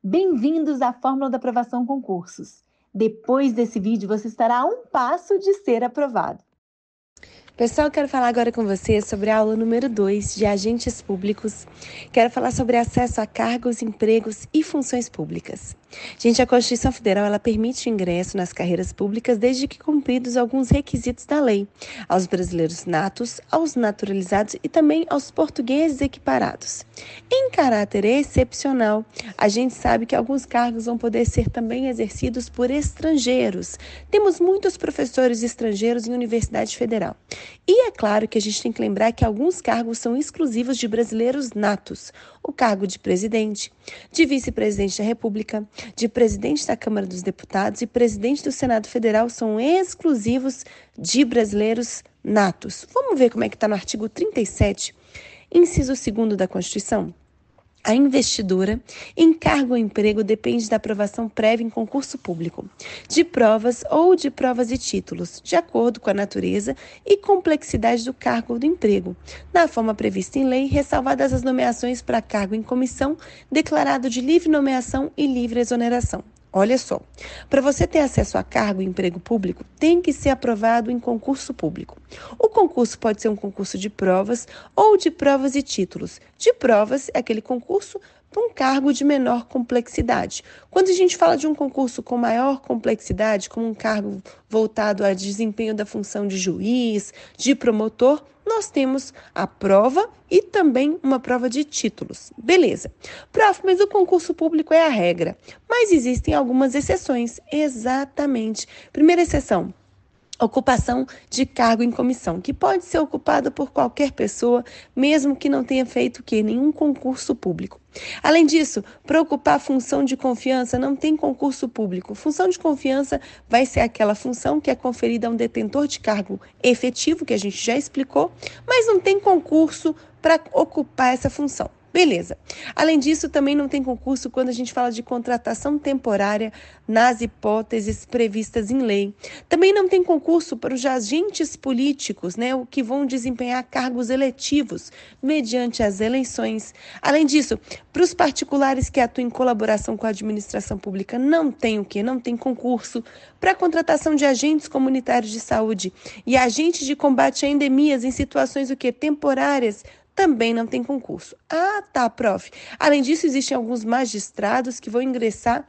Bem-vindos à Fórmula da Aprovação Concursos. Depois desse vídeo, você estará a um passo de ser aprovado. Pessoal, quero falar agora com vocês sobre a aula número 2 de agentes públicos. Quero falar sobre acesso a cargos, empregos e funções públicas. Gente, a Constituição Federal ela permite o ingresso nas carreiras públicas desde que cumpridos alguns requisitos da lei, aos brasileiros natos, aos naturalizados e também aos portugueses equiparados. Em caráter excepcional, a gente sabe que alguns cargos vão poder ser também exercidos por estrangeiros. Temos muitos professores estrangeiros em Universidade Federal. E é claro que a gente tem que lembrar que alguns cargos são exclusivos de brasileiros natos. O cargo de presidente, de vice-presidente da República, de presidente da Câmara dos Deputados e presidente do Senado Federal são exclusivos de brasileiros natos. Vamos ver como é que está no artigo 37, inciso 2º da Constituição? A investidura em cargo ou emprego depende da aprovação prévia em concurso público, de provas ou de provas e títulos, de acordo com a natureza e complexidade do cargo ou do emprego, na forma prevista em lei, ressalvadas as nomeações para cargo em comissão, declarado de livre nomeação e livre exoneração. Olha só, para você ter acesso a cargo e emprego público, tem que ser aprovado em concurso público. O concurso pode ser um concurso de provas ou de provas e títulos. De provas é aquele concurso para um cargo de menor complexidade. Quando a gente fala de um concurso com maior complexidade, como um cargo voltado ao desempenho da função de juiz, de promotor, nós temos a prova e também uma prova de títulos. Beleza. Prof, mas o concurso público é a regra. Mas existem algumas exceções. Exatamente. Primeira exceção. Ocupação de cargo em comissão, que pode ser ocupado por qualquer pessoa, mesmo que não tenha feito nenhum concurso público. Além disso, para ocupar a função de confiança, não tem concurso público. Função de confiança vai ser aquela função que é conferida a um detentor de cargo efetivo, que a gente já explicou, mas não tem concurso para ocupar essa função. Beleza. Além disso, também não tem concurso quando a gente fala de contratação temporária nas hipóteses previstas em lei. Também não tem concurso para os agentes políticos, o que vão desempenhar cargos eletivos mediante as eleições. Além disso, para os particulares que atuam em colaboração com a administração pública, não tem Não tem concurso. Para a contratação de agentes comunitários de saúde e agentes de combate a endemias em situações temporárias, também não tem concurso. Ah, tá, prof. Além disso, existem alguns magistrados que vão ingressar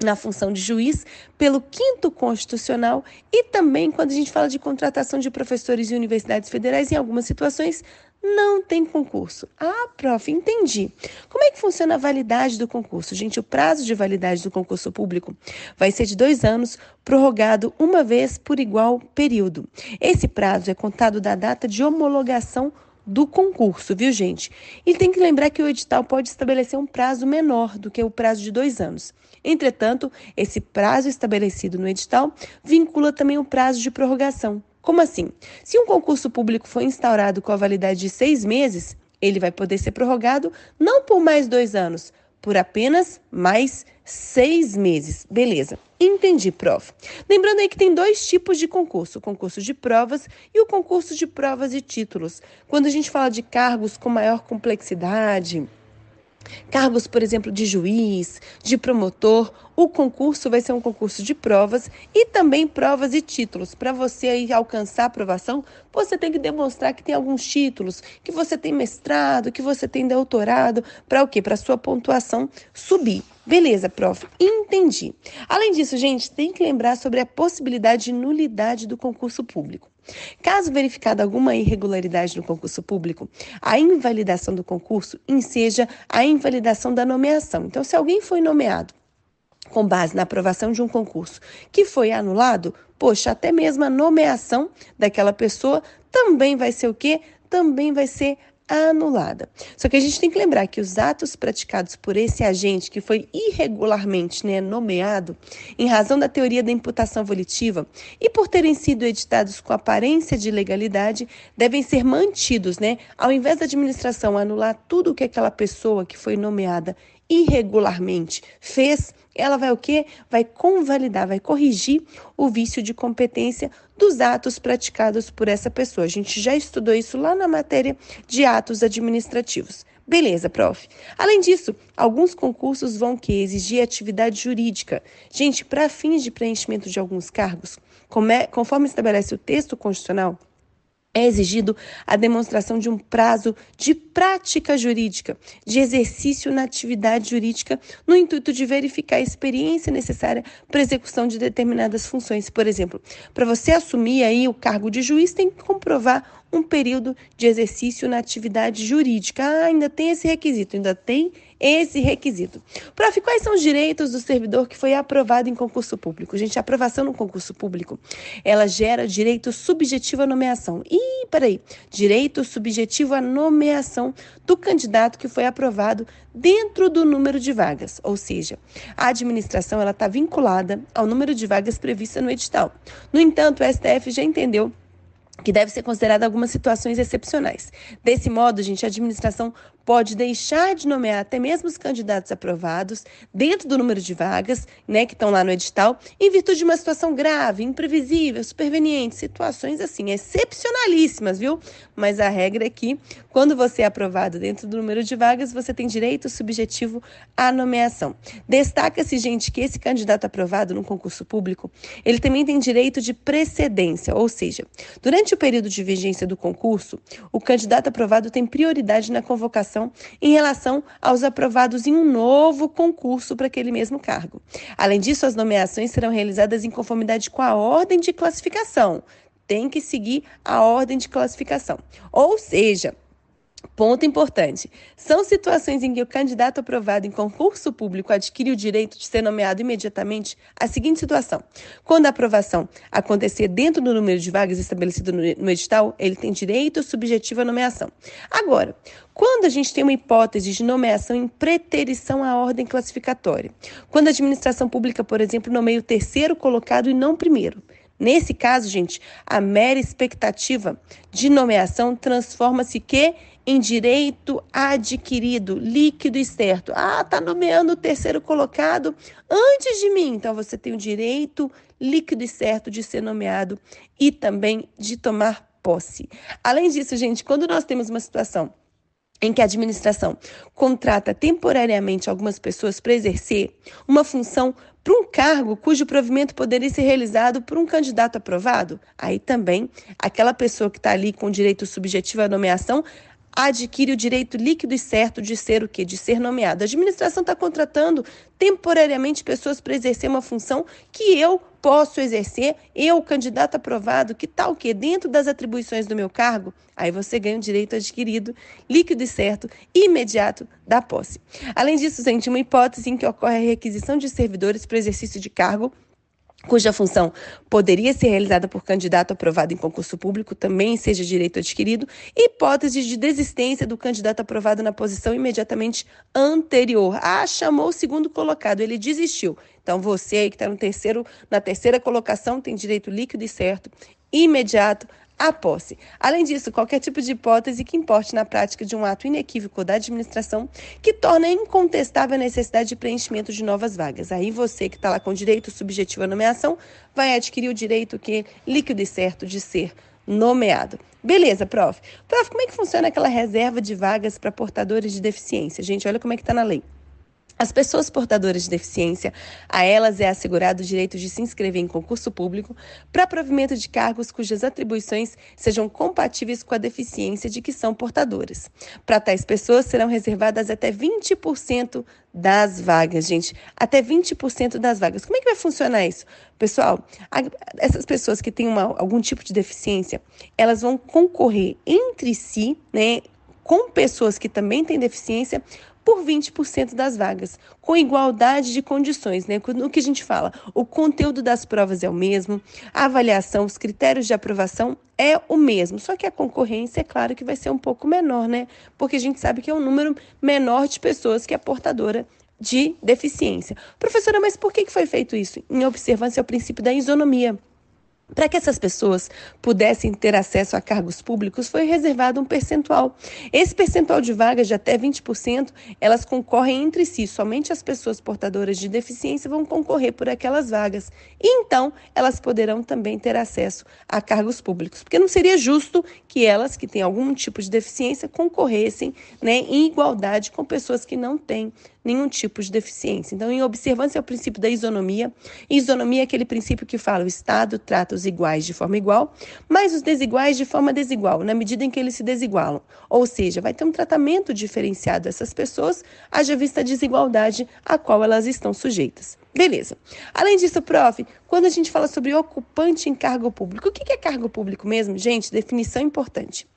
na função de juiz pelo 5º Constitucional e também quando a gente fala de contratação de professores em universidades federais, em algumas situações, não tem concurso. Ah, prof, entendi. Como é que funciona a validade do concurso? Gente, o prazo de validade do concurso público vai ser de 2 anos, prorrogado uma vez por igual período. Esse prazo é contado da data de homologação do concurso, viu, gente? E tem que lembrar que o edital pode estabelecer um prazo menor do que o prazo de 2 anos. Entretanto, esse prazo estabelecido no edital vincula também o prazo de prorrogação. Como assim? Se um concurso público for instaurado com a validade de 6 meses, ele vai poder ser prorrogado não por mais 2 anos, por apenas mais 6 meses. Beleza. Entendi, prof. Lembrando aí que tem 2 tipos de concurso, o concurso de provas e o concurso de provas e títulos. Quando a gente fala de cargos com maior complexidade, cargos, por exemplo, de juiz, de promotor, o concurso vai ser um concurso de provas e também provas e títulos. Para você aí alcançar a aprovação, você tem que demonstrar que tem alguns títulos, que você tem mestrado, que você tem doutorado, para o quê? Para a sua pontuação subir. Beleza, prof. Entendi. Além disso, gente, tem que lembrar sobre a possibilidade de nulidade do concurso público. Caso verificada alguma irregularidade no concurso público, a invalidação do concurso enseja a invalidação da nomeação. Então, se alguém foi nomeado com base na aprovação de um concurso que foi anulado, até mesmo a nomeação daquela pessoa também vai ser Também vai ser anulada. Só que a gente tem que lembrar que os atos praticados por esse agente que foi irregularmente nomeado, em razão da teoria da imputação volitiva e por terem sido editados com aparência de legalidade, devem ser mantidos, Ao invés da administração anular tudo o que aquela pessoa que foi nomeada irregularmente fez, ela vai Vai convalidar, vai corrigir o vício de competência dos atos praticados por essa pessoa. A gente já estudou isso lá na matéria de atos administrativos. Beleza, prof. Além disso, alguns concursos vão exigir atividade jurídica. Gente, para fins de preenchimento de alguns cargos, conforme estabelece o texto constitucional, é exigido a demonstração de um prazo de prática jurídica, de exercício na atividade jurídica, no intuito de verificar a experiência necessária para a execução de determinadas funções. Por exemplo, para você assumir aí o cargo de juiz, tem que comprovar um período de exercício na atividade jurídica. Ainda tem esse requisito, Prof, quais são os direitos do servidor que foi aprovado em concurso público? Gente, a aprovação no concurso público, ela gera direito subjetivo à nomeação. Direito subjetivo à nomeação do candidato que foi aprovado dentro do número de vagas. Ou seja, a administração ela está vinculada ao número de vagas prevista no edital. No entanto, o STF já entendeu que deve ser considerada algumas situações excepcionais. Desse modo, gente, a administração pode deixar de nomear até mesmo os candidatos aprovados dentro do número de vagas, que estão lá no edital, em virtude de uma situação grave, imprevisível, superveniente, situações assim, excepcionalíssimas, viu? Mas a regra é que, quando você é aprovado dentro do número de vagas, você tem direito subjetivo à nomeação. Destaca-se, gente, que esse candidato aprovado no concurso público, ele também tem direito de precedência, ou seja, durante o período de vigência do concurso, o candidato aprovado tem prioridade na convocação em relação aos aprovados em um novo concurso para aquele mesmo cargo. Além disso, as nomeações serão realizadas em conformidade com a ordem de classificação. Tem que seguir a ordem de classificação. Ou seja, ponto importante, são situações em que o candidato aprovado em concurso público adquire o direito de ser nomeado imediatamente a seguinte situação: quando a aprovação acontecer dentro do número de vagas estabelecido no edital, ele tem direito subjetivo à nomeação. Agora, quando a gente tem uma hipótese de nomeação em preterição à ordem classificatória, quando a administração pública, por exemplo, nomeia o terceiro colocado e não o primeiro, nesse caso, gente, a mera expectativa de nomeação transforma-se em direito adquirido, líquido e certo. Está nomeando o terceiro colocado antes de mim. Então, você tem o direito líquido e certo de ser nomeado e também de tomar posse. Além disso, gente, quando nós temos uma situação em que a administração contrata temporariamente algumas pessoas para exercer uma função para um cargo cujo provimento poderia ser realizado por um candidato aprovado, aí também aquela pessoa que está ali com direito subjetivo à nomeação adquire o direito líquido e certo de ser o quê? De ser nomeado. A administração está contratando temporariamente pessoas para exercer uma função que eu posso exercer, eu, candidato aprovado, que está o quê? Dentro das atribuições do meu cargo, aí você ganha o direito adquirido, líquido e certo, imediato da posse. Além disso, gente, uma hipótese em que ocorre a requisição de servidores para exercício de cargo, cuja função poderia ser realizada por candidato aprovado em concurso público, também seja direito adquirido, hipótese de desistência do candidato aprovado na posição imediatamente anterior. Chamou o segundo colocado, ele desistiu. Então, você aí que está na terceira colocação tem direito líquido e certo, imediato, à posse. Além disso, qualquer tipo de hipótese que importe na prática de um ato inequívoco da administração que torna incontestável a necessidade de preenchimento de novas vagas. Aí você que está lá com direito subjetivo à nomeação vai adquirir o direito líquido e certo de ser nomeado. Beleza, prof. Prof, como é que funciona aquela reserva de vagas para portadores de deficiência? Gente, olha como é que está na lei. As pessoas portadoras de deficiência, a elas é assegurado o direito de se inscrever em concurso público para provimento de cargos cujas atribuições sejam compatíveis com a deficiência de que são portadoras. Para tais pessoas serão reservadas até 20% das vagas, gente. Até 20% das vagas. Como é que vai funcionar isso? Pessoal, essas pessoas que têm algum tipo de deficiência, elas vão concorrer entre si, com pessoas que também têm deficiência, por 20% das vagas, com igualdade de condições, No que a gente fala, o conteúdo das provas é o mesmo, a avaliação, os critérios de aprovação é o mesmo, só que a concorrência, é claro que vai ser um pouco menor, Porque a gente sabe que é um número menor de pessoas que é portadora de deficiência. Professora, mas por que foi feito isso? Em observância ao princípio da isonomia. Para que essas pessoas pudessem ter acesso a cargos públicos, foi reservado um percentual. Esse percentual de vagas de até 20%, elas concorrem entre si. Somente as pessoas portadoras de deficiência vão concorrer por aquelas vagas. E então, elas poderão também ter acesso a cargos públicos. Porque não seria justo que elas, que têm algum tipo de deficiência, concorressem, né, em igualdade com pessoas que não têm nenhum tipo de deficiência. Então, em observância ao princípio da isonomia, isonomia é aquele princípio que fala: o Estado trata os iguais de forma igual, mas os desiguais de forma desigual, na medida em que eles se desigualam. Ou seja, vai ter um tratamento diferenciado dessas pessoas, haja vista a desigualdade a qual elas estão sujeitas. Beleza. Além disso, prof, quando a gente fala sobre ocupante em cargo público, o que é cargo público mesmo? Gente, definição importante.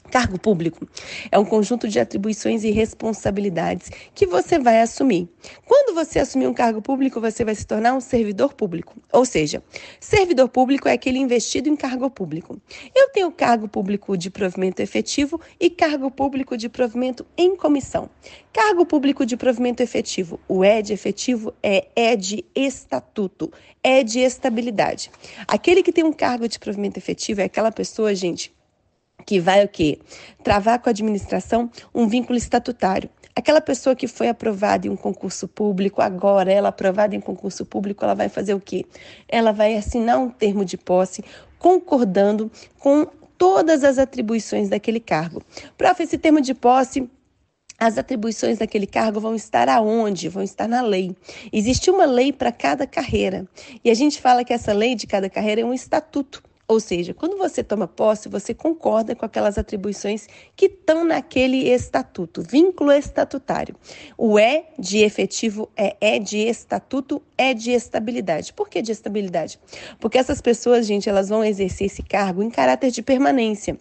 Cargo público é um conjunto de atribuições e responsabilidades que você vai assumir. Quando você assumir um cargo público, você vai se tornar um servidor público. Ou seja, servidor público é aquele investido em cargo público. Eu tenho cargo público de provimento efetivo e cargo público de provimento em comissão. Cargo público de provimento efetivo, o E de efetivo é de estatuto, é de estabilidade. Aquele que tem um cargo de provimento efetivo é aquela pessoa, gente, que vai o quê? Travar com a administração um vínculo estatutário. Aquela pessoa que foi aprovada em um concurso público, agora ela aprovada em concurso público, ela vai fazer o quê? Ela vai assinar um termo de posse concordando com todas as atribuições daquele cargo. Prof, esse termo de posse, as atribuições daquele cargo vão estar aonde? Vão estar na lei. Existe uma lei para cada carreira. E a gente fala que essa lei de cada carreira é um estatuto. Ou seja, quando você toma posse, você concorda com aquelas atribuições que estão naquele estatuto, vínculo estatutário. O E de efetivo é de estatuto, é de estabilidade. Por que de estabilidade? Porque essas pessoas, gente, elas vão exercer esse cargo em caráter de permanência.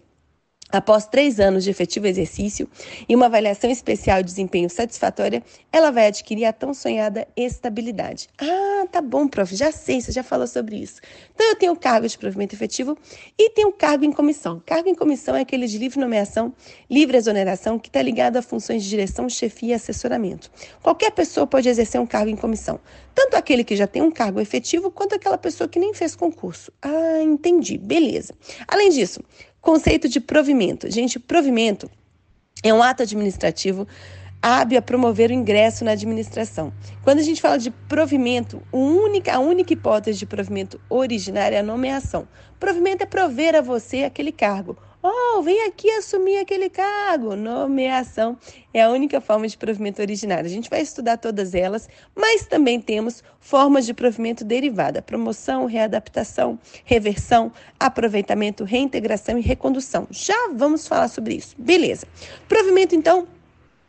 Após 3 anos de efetivo exercício e uma avaliação especial de desempenho satisfatória, ela vai adquirir a tão sonhada estabilidade. Ah, tá bom, prof, já sei, você já falou sobre isso. Então, eu tenho o cargo de provimento efetivo e tenho o cargo em comissão. Cargo em comissão é aquele de livre nomeação, livre exoneração, que está ligado a funções de direção, chefia e assessoramento. Qualquer pessoa pode exercer um cargo em comissão, tanto aquele que já tem um cargo efetivo, quanto aquela pessoa que nem fez concurso. Ah, entendi, beleza. Além disso, conceito de provimento. Gente, provimento é um ato administrativo hábil a promover o ingresso na administração. Quando a gente fala de provimento, a única hipótese de provimento originária é a nomeação. Provimento é prover a você aquele cargo. Oh, vem aqui assumir aquele cargo. Nomeação é a única forma de provimento originário. A gente vai estudar todas elas, mas também temos formas de provimento derivada: promoção, readaptação, reversão, aproveitamento, reintegração e recondução. Já vamos falar sobre isso. Beleza. Provimento, então,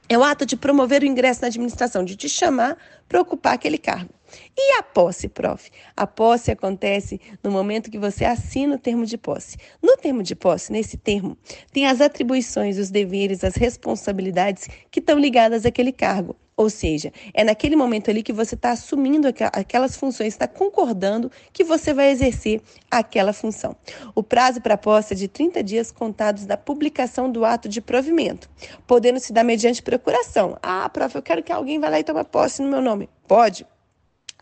é o ato de promover o ingresso na administração, de te chamar para ocupar aquele cargo. E a posse, prof? A posse acontece no momento que você assina o termo de posse. No termo de posse, nesse termo, tem as atribuições, os deveres, as responsabilidades que estão ligadas àquele cargo. Ou seja, é naquele momento ali que você está assumindo aquelas funções, está concordando que você vai exercer aquela função. O prazo para a posse é de 30 dias contados da publicação do ato de provimento, podendo se dar mediante procuração. Ah, prof, eu quero que alguém vá lá e tome posse no meu nome. Pode?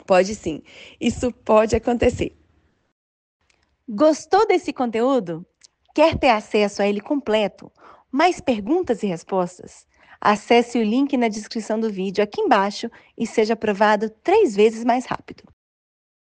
Pode sim. Isso pode acontecer. Gostou desse conteúdo? Quer ter acesso a ele completo? Mais perguntas e respostas? Acesse o link na descrição do vídeo aqui embaixo e seja aprovado 3 vezes mais rápido.